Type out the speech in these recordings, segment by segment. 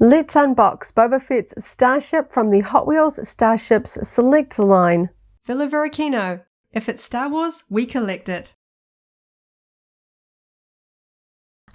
Let's unbox Boba Fett's Starship from the Hot Wheels Starships Select line. Varykino. If it's Star Wars, we collect it.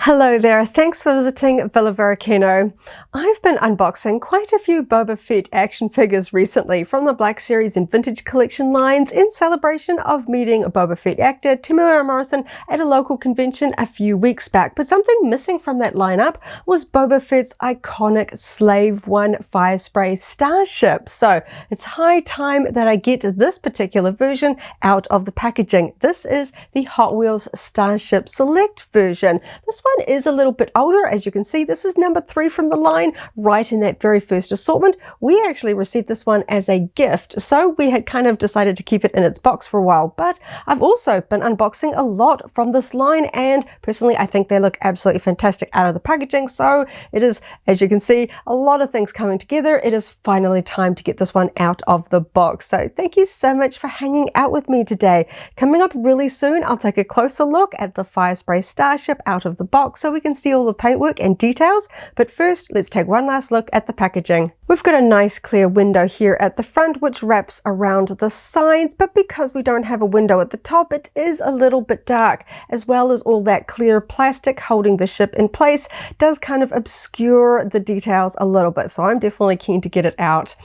Hello there, thanks for visiting Varykino. I've been unboxing quite a few Boba Fett action figures recently from the Black Series and Vintage Collection lines in celebration of meeting Boba Fett actor Temuera Morrison at a local convention a few weeks back. But something missing from that lineup was Boba Fett's iconic Slave One Firespray Starship. So it's high time that I get this particular version out of the packaging. This is the Hot Wheels Starship Select version. This one is a little bit older. As you can see, this is number 3 from the line, right in that very first assortment. We actually received this one as a gift, so we had kind of decided to keep it in its box for a while. But I've also been unboxing a lot from this line, and personally I think they look absolutely fantastic out of the packaging. So it is, as you can see, a lot of things coming together. It is finally time to get this one out of the box. So thank you so much for hanging out with me today. Coming up really soon, I'll take a closer look at the Firespray Starship out of the box so we can see all the paintwork and details. But first, let's take one last look at the packaging. We've got a nice clear window here at the front which wraps around the sides, but because we don't have a window at the top, it is a little bit dark, as well as all that clear plastic holding the ship in place does kind of obscure the details a little bit, so I'm definitely keen to get it out.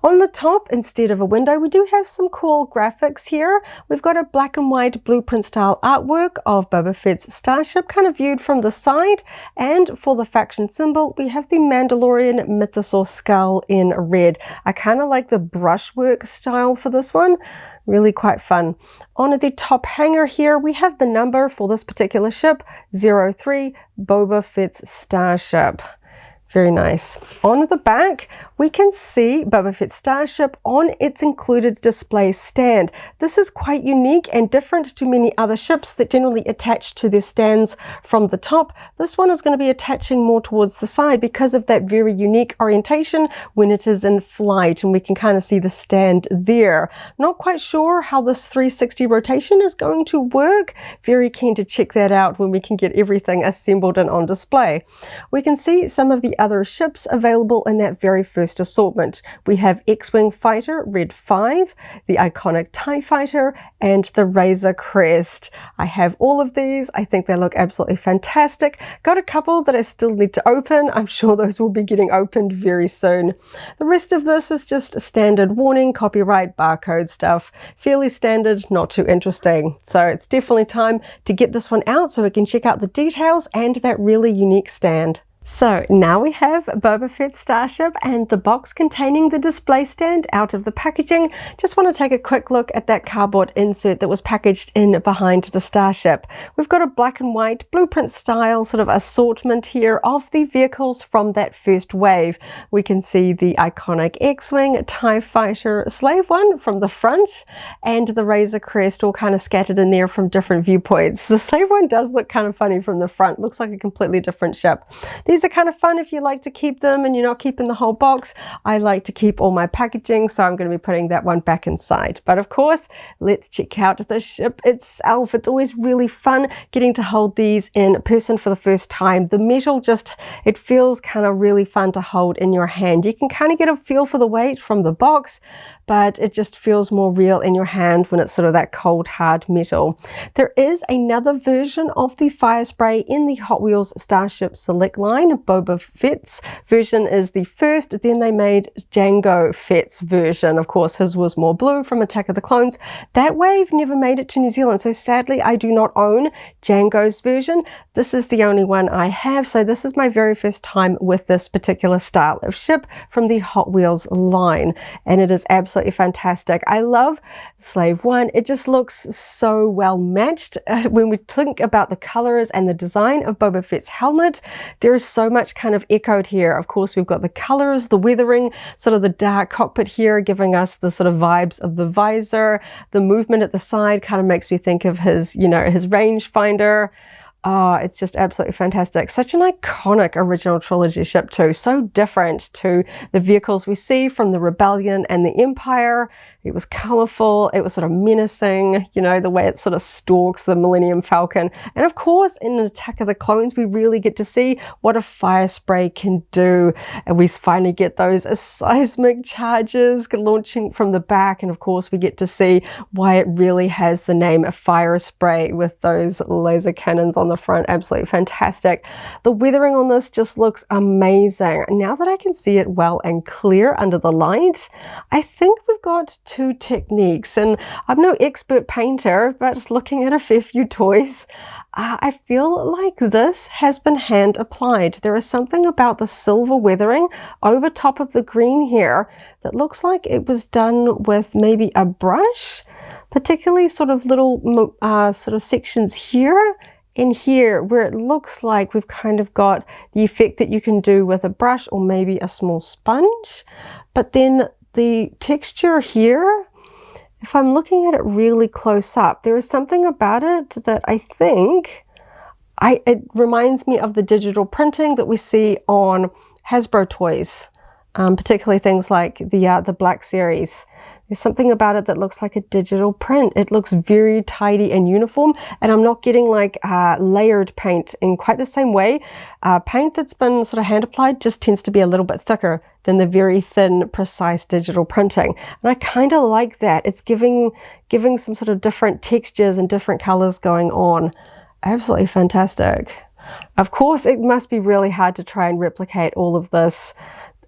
On the top, instead of a window, we do have some cool graphics here. We've got a black and white blueprint style artwork of Boba Fett's Starship kind of viewed from the side, and for the faction symbol we have the Mandalorian mythosaur skull in red. I kind of like the brushwork style for this one, really quite fun. On the top hanger here we have the number for this particular ship, 03 Boba Fett's Starship. Very nice. On the back, we can see Boba Fett's Starship on its included display stand. This is quite unique and different to many other ships that generally attach to their stands from the top. This one is going to be attaching more towards the side because of that very unique orientation when it is in flight, and we can kind of see the stand there. Not quite sure how this 360 rotation is going to work. Very keen to check that out when we can get everything assembled and on display. We can see some of the other ships available in that very first assortment. We have X-Wing Fighter Red 5, the iconic TIE Fighter, and the Razor Crest. I have all of these. I think they look absolutely fantastic. Got a couple that I still need to open. I'm sure those will be getting opened very soon. The rest of this is just standard warning, copyright, barcode stuff. Fairly standard, not too interesting. So it's definitely time to get this one out so we can check out the details and that really unique stand. So now we have Boba Fett's Starship and the box containing the display stand out of the packaging. Just want to take a quick look at that cardboard insert that was packaged in behind the Starship. We've got a black and white blueprint style sort of assortment here of the vehicles from that first wave. We can see the iconic X-Wing, TIE Fighter, Slave One from the front, and the Razor Crest all kind of scattered in there from different viewpoints. The Slave One does look kind of funny from the front. Looks like a completely different ship. These are kind of fun if you like to keep them and you're not keeping the whole box. I like to keep all my packaging, so I'm going to be putting that one back inside. But of course, let's check out the ship itself. It's always really fun getting to hold these in person for the first time. The metal just, it feels kind of really fun to hold in your hand. You can kind of get a feel for the weight from the box, but it just feels more real in your hand when it's sort of that cold, hard metal. There is another version of the Firespray in the Hot Wheels Starship Select line. Boba Fett's version is the first, then they made Jango Fett's version. Of course, his was more blue from Attack of the Clones. That wave never made it to New Zealand, so sadly I do not own Jango's version. This is the only one I have, so this is my very first time with this particular style of ship from the Hot Wheels line, and it is absolutely fantastic. I love Slave One. It just looks so well matched. When we think about the colors and the design of Boba Fett's helmet, there is so much kind of echoed here. Of course, we've got the colors, the weathering, sort of the dark cockpit here giving us the sort of vibes of the visor. The movement at the side kind of makes me think of his, you know, his rangefinder. Oh, it's just absolutely fantastic. Such an iconic original trilogy ship too. So different to the vehicles we see from the Rebellion and the Empire. It was colorful. It was sort of menacing, you know, the way it sort of stalks the Millennium Falcon. And of course, in Attack of the Clones, we really get to see what a Firespray can do. And we finally get those seismic charges launching from the back. And of course, we get to see why it really has the name Firespray with those laser cannons on the front. Absolutely fantastic. The weathering on this just looks amazing. Now that I can see it well and clear under the light, I think we've got two techniques. And I'm no expert painter, but looking at a fair few toys, I feel like this has been hand applied. There is something about the silver weathering over top of the green here that looks like it was done with maybe a brush, particularly sort of little sort of sections here and here where it looks like we've kind of got the effect that you can do with a brush or maybe a small sponge. But then the texture here, if I'm looking at it really close up, there is something about it that I think it reminds me of the digital printing that we see on Hasbro toys, particularly things like the Black Series. There's something about it that looks like a digital print. It looks very tidy and uniform, and I'm not getting like layered paint in quite the same way. Paint that's been sort of hand applied just tends to be a little bit thicker than the very thin, precise digital printing. And I kind of like that. It's giving some sort of different textures and different colors going on. Absolutely fantastic. Of course, it must be really hard to try and replicate all of this.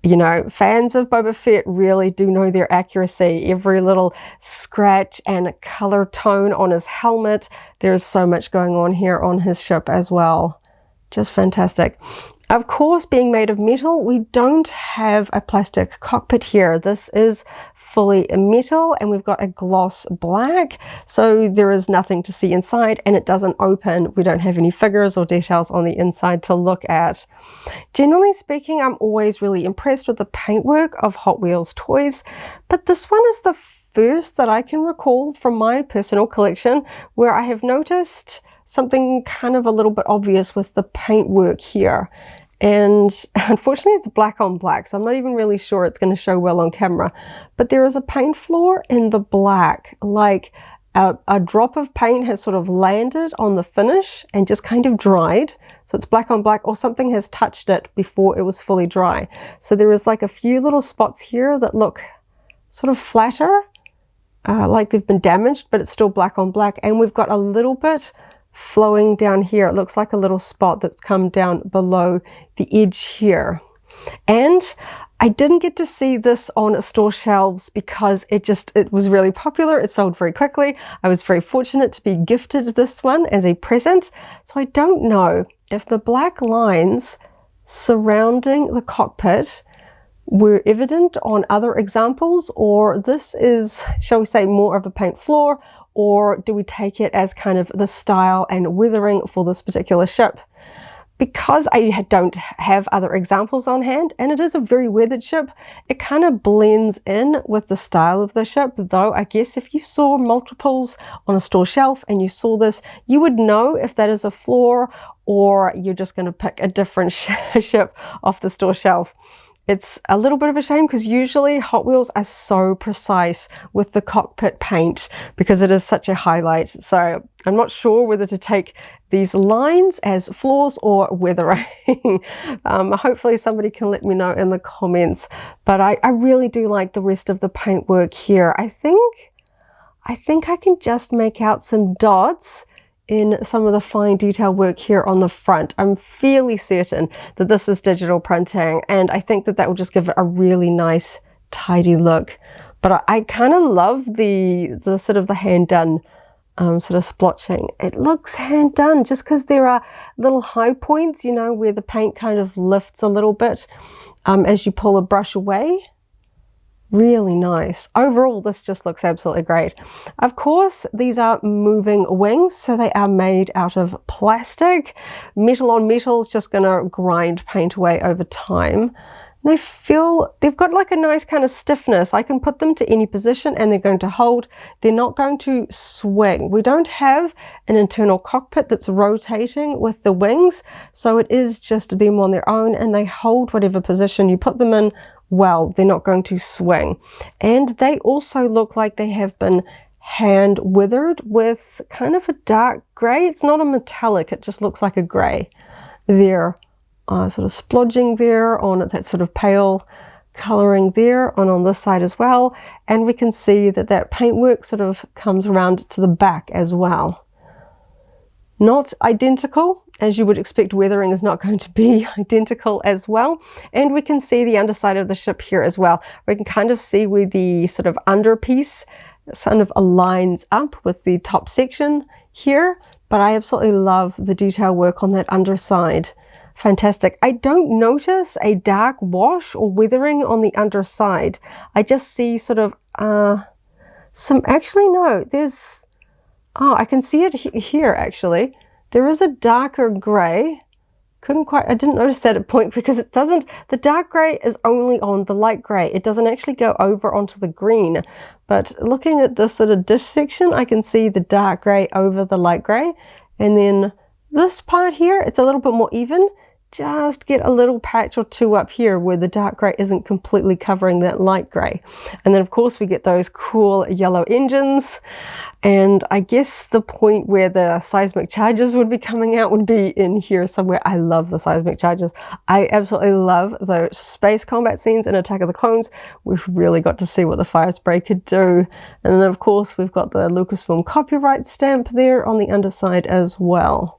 You know, fans of Boba Fett really do know their accuracy. Every little scratch and color tone on his helmet. There is so much going on here on his ship as well. Just fantastic. Of course, being made of metal, we don't have a plastic cockpit here. This is fully metal, and we've got a gloss black, so there is nothing to see inside, and it doesn't open. We don't have any figures or details on the inside to look at. Generally speaking, I'm always really impressed with the paintwork of Hot Wheels toys, but this one is the first that I can recall from my personal collection where I have noticed something kind of a little bit obvious with the paintwork here. And unfortunately, it's black on black, so I'm not even really sure it's going to show well on camera. But there is a paint floor in the black, like a drop of paint has sort of landed on the finish and just kind of dried. So it's black on black, or something has touched it before it was fully dry. So there is like a few little spots here that look sort of flatter, like they've been damaged, but it's still black on black. And we've got a little bit flowing down here. It looks like a little spot that's come down below the edge here. And I didn't get to see this on store shelves because it was really popular. It sold very quickly. I was very fortunate to be gifted this one as a present. So I don't know if the black lines surrounding the cockpit were evident on other examples, or this is, shall we say, more of a paint floor, or do we take it as kind of the style and weathering for this particular ship? Because I don't have other examples on hand, and it is a very weathered ship, it kind of blends in with the style of the ship. Though I guess if you saw multiples on a store shelf and you saw this, you would know if that is a floor or you're just going to pick a different ship off the store shelf. It's a little bit of a shame because usually Hot Wheels are so precise with the cockpit paint because it is such a highlight. So I'm not sure whether to take these lines as flaws or weathering. Hopefully somebody can let me know in the comments. But I really do like the rest of the paintwork here. I think I can just make out some dots in some of the fine detail work here on the front. I'm fairly certain that this is digital printing, and I think that will just give it a really nice tidy look. But I kind of love the sort of the hand done sort of splotching. It looks hand done just because there are little high points, you know, where the paint kind of lifts a little bit as you pull a brush away. Really nice. Overall, this just looks absolutely great. Of course, these are moving wings, so they are made out of plastic. Metal on metal is just going to grind paint away over time. They've got like a nice kind of stiffness. I can put them to any position and they're going to hold. They're not going to swing. We don't have an internal cockpit that's rotating with the wings, so it is just them on their own, and they hold whatever position you put them in. Well, they're not going to swing. And they also look like they have been hand withered with kind of a dark grey. It's not a metallic, it just looks like a grey. They're sort of splodging there on that sort of pale colouring there, and on this side as well. And we can see that that paintwork sort of comes around to the back as well. Not identical, as you would expect. Weathering is not going to be identical as well. And we can see the underside of the ship here as well. We can kind of see where the sort of underpiece kind of aligns up with the top section here, but I absolutely love the detail work on that underside. Fantastic. I don't notice a dark wash or weathering on the underside. I just see sort of actually no, there's, I can see it here actually. There is a darker grey. I didn't notice that at point because it doesn't, the dark grey is only on the light grey. It doesn't actually go over onto the green. But looking at this sort of dish section, I can see the dark grey over the light grey. And then this part here, it's a little bit more even. Just get a little patch or two up here where the dark grey isn't completely covering that light grey. And then of course we get those cool yellow engines. And I guess the point where the seismic charges would be coming out would be in here somewhere. I love the seismic charges. I absolutely love those space combat scenes in Attack of the Clones. We've really got to see what the Firespray could do. And then of course we've got the Lucasfilm copyright stamp there on the underside as well.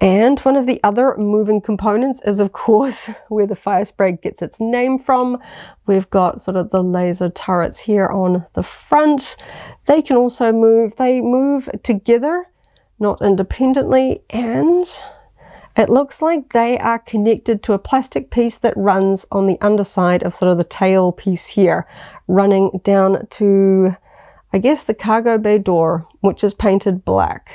And one of the other moving components is of course where the Firespray gets its name from. We've got sort of the laser turrets here on the front. They can also move. They move together, not independently, and it looks like they are connected to a plastic piece that runs on the underside of sort of the tail piece here, running down to, I guess, the cargo bay door, which is painted black.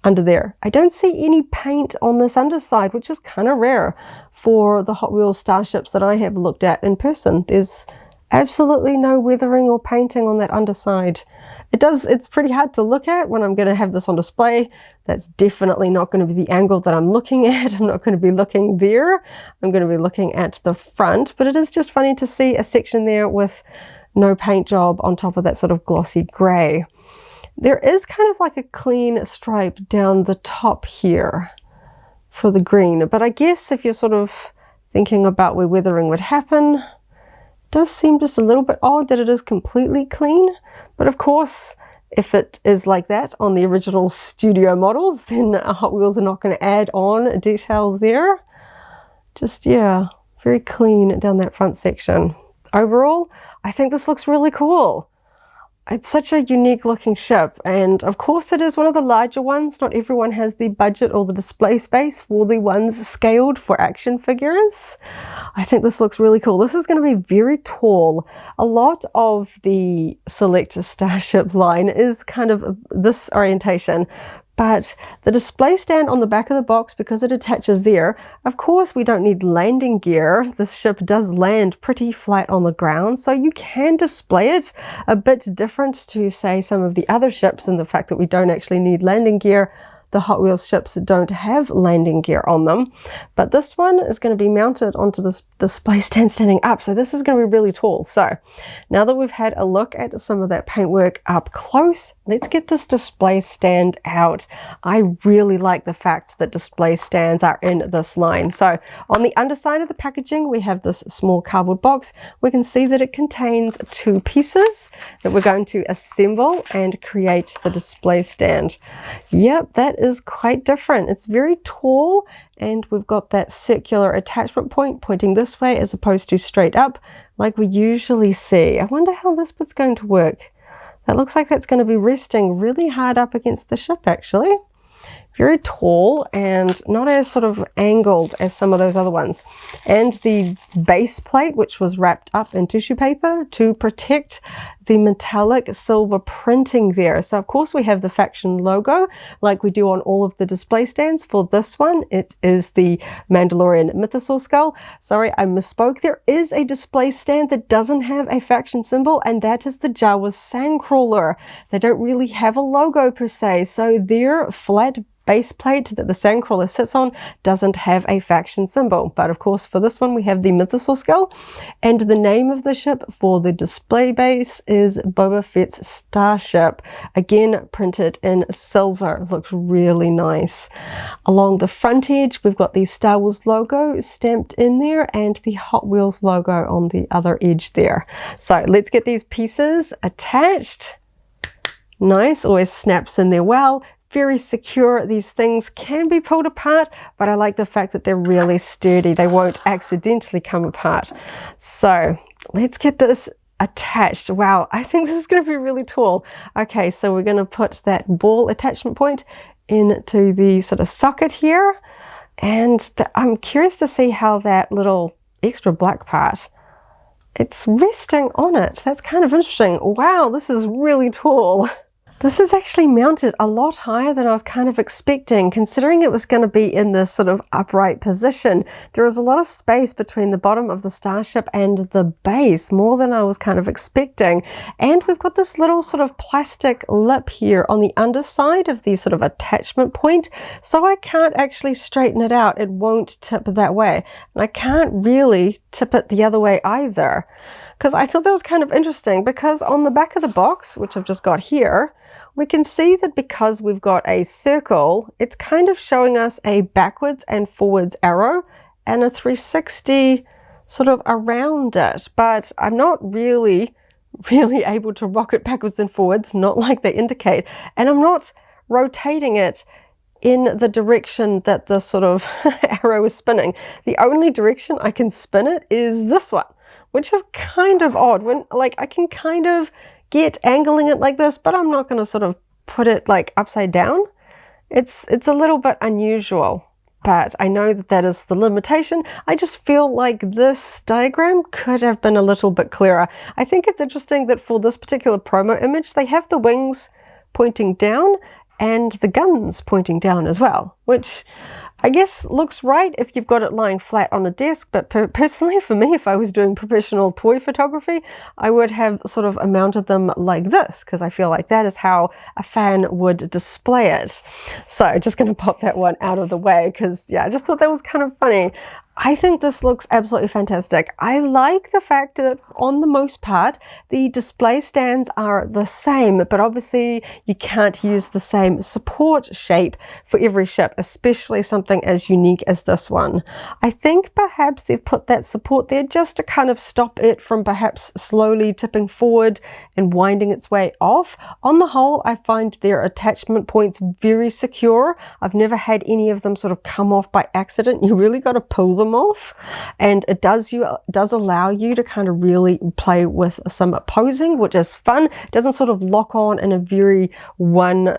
Under there. I don't see any paint on this underside, which is kind of rare for the Hot Wheels Starships that I have looked at in person. There's absolutely no weathering or painting on that underside. It's pretty hard to look at when I'm going to have this on display. That's definitely not going to be the angle that I'm looking at. I'm not going to be looking there. I'm going to be looking at the front, but it is just funny to see a section there with no paint job on top of that sort of glossy grey. There is kind of like a clean stripe down the top here for the green, but I guess if you're sort of thinking about where weathering would happen, it does seem just a little bit odd that it is completely clean. But of course, if it is like that on the original studio models, then Hot Wheels are not going to add on detail there. Just, yeah, very clean down that front section. Overall, I think this looks really cool. It's such a unique looking ship, and of course it is one of the larger ones. Not everyone has the budget or the display space for the ones scaled for action figures. I think this looks really cool. This is going to be very tall. A lot of the Select Starship line is kind of this orientation. But the display stand on the back of the box, because it attaches there, of course we don't need landing gear. This ship does land pretty flat on the ground, so you can display it a bit different to, say, some of the other ships, in the fact that we don't actually need landing gear. The Hot Wheels ships don't have landing gear on them, but this one is going to be mounted onto this display stand standing up, so this is going to be really tall. So now that we've had a look at some of that paintwork up close, let's get this display stand out. I really like the fact that display stands are in this line. So on the underside of the packaging, we have this small cardboard box. We can see that it contains two pieces that we're going to assemble and create the display stand. Yep, that is quite different. It's very tall, and we've got that circular attachment point pointing this way as opposed to straight up like we usually see. I wonder how this bit's going to work. That looks like that's going to be resting really hard up against the ship, actually. Very tall and not as sort of angled as some of those other ones. And the base plate, which was wrapped up in tissue paper to protect the metallic silver printing there. So of course we have the faction logo like we do on all of the display stands. For this one, it is the Mandalorian mythosaur skull. Sorry, I misspoke. There is a display stand that doesn't have a faction symbol, and that is the Jawa Sandcrawler. They don't really have a logo per se, so their flat base plate that the Sandcrawler sits on doesn't have a faction symbol. But of course for this one we have the mythosaur skull, and the name of the ship for the display base is Boba Fett's Starship, again printed in silver. Looks really nice. Along the front edge we've got the Star Wars logo stamped in there and the Hot Wheels logo on the other edge there. So let's get these pieces attached. Nice, always snaps in there well. Very secure. These things can be pulled apart, but I like the fact that they're really sturdy. They won't accidentally come apart. So let's get this attached. Wow, I think this is going to be really tall. Okay, so we're going to put that ball attachment point into the sort of socket here, and I'm curious to see how that little extra black part, it's resting on it. That's kind of interesting. Wow, this is really tall. This is actually mounted a lot higher than I was kind of expecting, considering it was going to be in this sort of upright position. There is a lot of space between the bottom of the Starship and the base, more than I was kind of expecting. And we've got this little sort of plastic lip here on the underside of the sort of attachment point, so I can't actually straighten it out. It won't tip that way. And I can't really tip it the other way either, because I thought that was kind of interesting, because on the back of the box, which I've just got here, we can see that because we've got a circle, it's kind of showing us a backwards and forwards arrow and a 360 sort of around it. But I'm not really able to rock it backwards and forwards, not like they indicate. And I'm not rotating it in the direction that the sort of arrow is spinning. The only direction I can spin it is this one, which is kind of odd. When, like, I can kind of get angling it like this, but I'm not going to sort of put it like upside down. It's a little bit unusual, but I know that that is the limitation. I just feel like this diagram could have been a little bit clearer. I think it's interesting that for this particular promo image, they have the wings pointing down and the guns pointing down as well, which I guess looks right if you've got it lying flat on a desk, but personally for me, if I was doing professional toy photography, I would have sort of mounted them like this, because I feel like that is how a fan would display it. So just going to pop that one out of the way, because yeah, I just thought that was kind of funny. I think this looks absolutely fantastic. I like the fact that on the most part, the display stands are the same, but obviously you can't use the same support shape for every ship, especially something as unique as this one. I think perhaps they've put that support there just to kind of stop it from perhaps slowly tipping forward and winding its way off. On the whole, I find their attachment points very secure. I've never had any of them sort of come off by accident. You really got to pull them off, and it does allow you to kind of really play with some posing, which is fun. It doesn't sort of lock on in a very one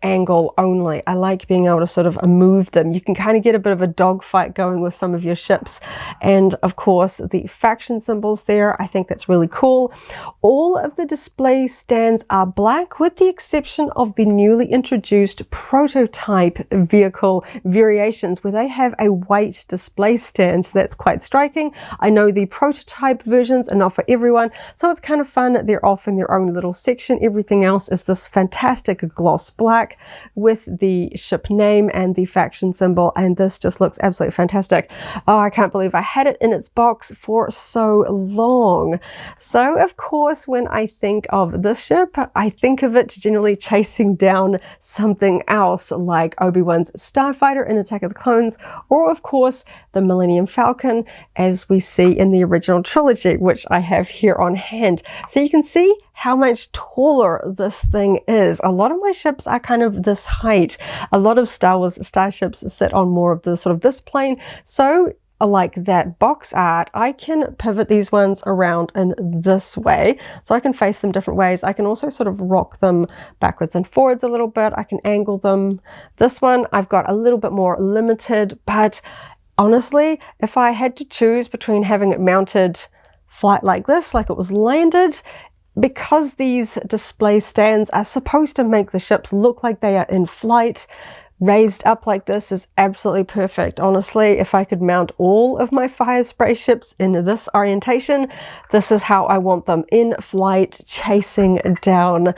angle only. I like being able to sort of move them. You can kind of get a bit of a dogfight going with some of your ships. And of course, the faction symbols there, I think that's really cool. All of the display stands are black, with the exception of the newly introduced prototype vehicle variations, where they have a white display stand. So that's quite striking. I know the prototype versions are not for everyone, so it's kind of fun. They're off in their own little section. Everything else is this fantastic gloss black with the ship name and the faction symbol, and this just looks absolutely fantastic. Oh, I can't believe I had it in its box for so long. So of course, when I think of this ship, I think of it generally chasing down something else like Obi-Wan's Starfighter in Attack of the Clones, or of course the Millennium Falcon as we see in the original trilogy, which I have here on hand. So you can see how much taller this thing is. A lot of my ships are kind of this height. A lot of Star Wars starships sit on more of the sort of this plane. So like that box art, I can pivot these ones around in this way, so I can face them different ways. I can also sort of rock them backwards and forwards a little bit. I can angle them. This one I've got a little bit more limited, but honestly, if I had to choose between having it mounted flat like this, like it was landed, because these display stands are supposed to make the ships look like they are in flight, raised up like this is absolutely perfect. Honestly, if I could mount all of my Firespray ships in this orientation, this is how I want them, in flight, chasing down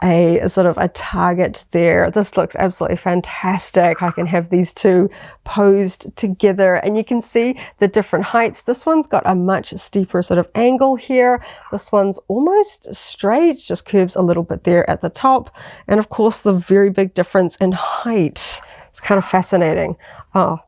a sort of a target there. This looks absolutely fantastic. I can have these two posed together and you can see the different heights. This one's got a much steeper sort of angle here. This one's almost straight, just curves a little bit there at the top. And of course, the very big difference in height. It's kind of fascinating. Oh,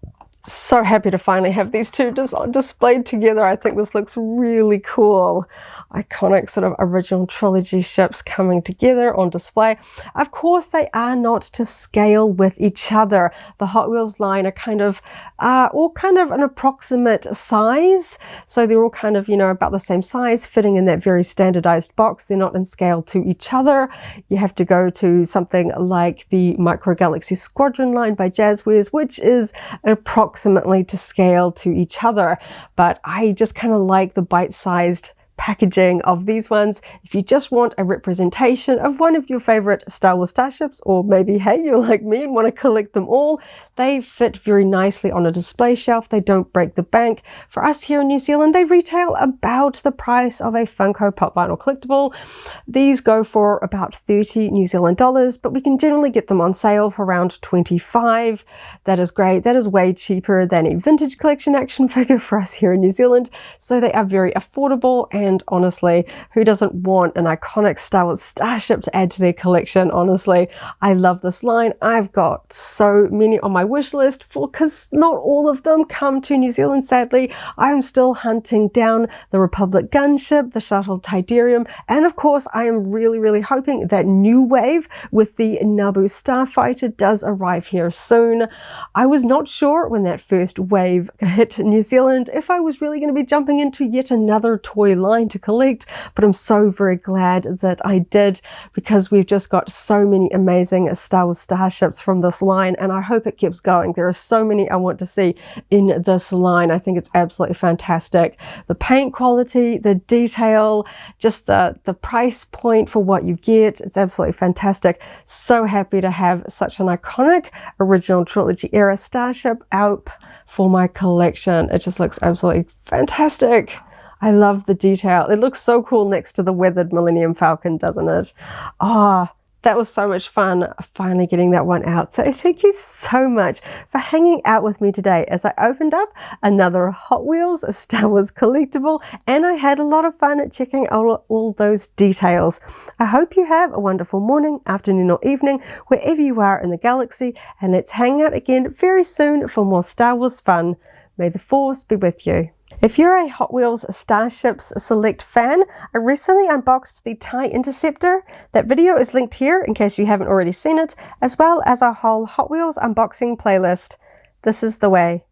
so happy to finally have these two displayed together. I think this looks really cool. Iconic sort of original trilogy ships coming together on display. Of course, they are not to scale with each other. The Hot Wheels line are kind of all kind of an approximate size. So they're all kind of, you know, about the same size, fitting in that very standardized box. They're not in scale to each other. You have to go to something like the Micro Galaxy Squadron line by Jazzwares, which is approximately to scale to each other. But I just kind of like the bite-sized packaging of these ones. If you just want a representation of one of your favorite Star Wars starships, or maybe, hey, you're like me and want to collect them all, they fit very nicely on a display shelf. They don't break the bank. For us here in New Zealand, they retail about the price of a Funko Pop Vinyl collectible. These go for about 30 New Zealand dollars, but we can generally get them on sale for around 25. That is great. That is way cheaper than a vintage collection action figure for us here in New Zealand. So they are very affordable, and honestly, who doesn't want an iconic Star Wars starship to add to their collection? Honestly, I love this line. I've got so many on my wish list because not all of them come to New Zealand, sadly. I am still hunting down the Republic gunship, the shuttle Tidarium, and of course I am really hoping that new wave with the Naboo starfighter does arrive here soon. I was not sure when that first wave hit New Zealand if I was really going to be jumping into yet another toy line to collect, but I'm so very glad that I did, because we've just got so many amazing Star Wars starships from this line, and I hope it keeps going. There are so many I want to see in this line. I think it's absolutely fantastic. The paint quality, the detail, just the price point for what you get, it's absolutely fantastic. So happy to have such an iconic original trilogy era starship out for my collection. It just looks absolutely fantastic. I love the detail. It looks so cool next to the weathered Millennium Falcon, doesn't it? Ah, that was so much fun finally getting that one out. So thank you so much for hanging out with me today as I opened up another Hot Wheels Star Wars collectible, and I had a lot of fun checking out all those details. I hope you have a wonderful morning, afternoon, or evening wherever you are in the galaxy, and let's hang out again very soon for more Star Wars fun. May the Force be with you. If you're a Hot Wheels Starships Select fan, I recently unboxed the TIE Interceptor. That video is linked here in case you haven't already seen it, as well as our whole Hot Wheels unboxing playlist. This is the way.